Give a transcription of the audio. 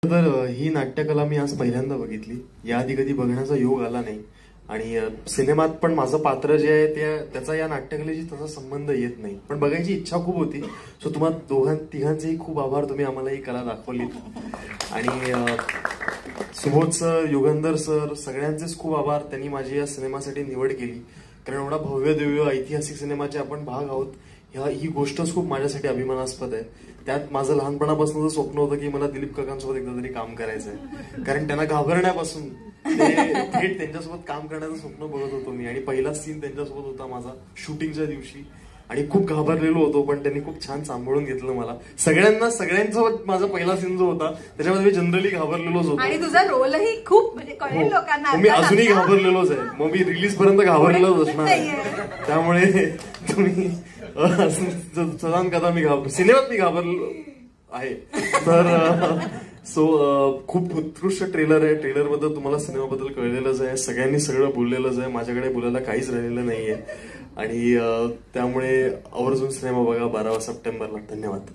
तर ही नाट्यकला मी आज पहिल्यांदा बघितली. याआधी कधी बघण्याचा योग आला नाही आणि सिनेमात पण माझं पात्र जे आहे त्याचा या नाट्यकलेशी तसा संबंध येत नाही, पण बघायची इच्छा खूप होती. सो तुम्हा तिघांचेही खूप आभार, तुम्ही आम्हाला ही कला दाखवलीत. आणि सुबोध सर, युगंधर सर, सगळ्यांचेच खूप आभार. त्यांनी माझी या सिनेमासाठी निवड केली, कारण एवढा भव्य दिव्य ऐतिहासिक सिनेमाचे आपण भाग आहोत. ही गोष्टच खूप माझ्यासाठी अभिमानास्पद आहे. त्यात माझं लहानपणापासूनच स्वप्न होतं की मला दिलीप काकांसोबत एकदा तरी काम करायचंय, कारण त्यांना घाबरण्यापासून थेट त्यांच्यासोबत काम करण्याचं स्वप्न बघत होतो मी. आणि पहिला सीन त्यांच्यासोबत होता माझा शूटिंगच्या दिवशी, आणि खूप घाबरलेलो होतो, पण त्यांनी खूप छान सांभाळून घेतलं मला. सगळ्यांसोबत माझा पहिला सीन जो होता त्याच्यामध्ये मी जनरली घाबरलेलोच होतो, आणि तुझा रोलही खूप म्हणजे कळेल लोकांना. मी अजूनही घाबरलेलोच आहे. मग मी रिलीज पर्यंत घाबरलेलोच असणार. त्यामुळे तुम्ही सदान कदा सिनेमात मी घाबरलो आहे. तर खूप उत्कृष्ट ट्रेलर आहे. ट्रेलर बद्दल तुम्हाला सिनेमाबद्दल कळलेलंच आहे. सगळ्यांनी सगळं बोललेलंच आहे. माझ्याकडे बोलायला काहीच राहिलेलं नाहीये. आणि त्यामुळे आवर्जून सिनेमा बघा 12 सप्टेंबरला. धन्यवाद.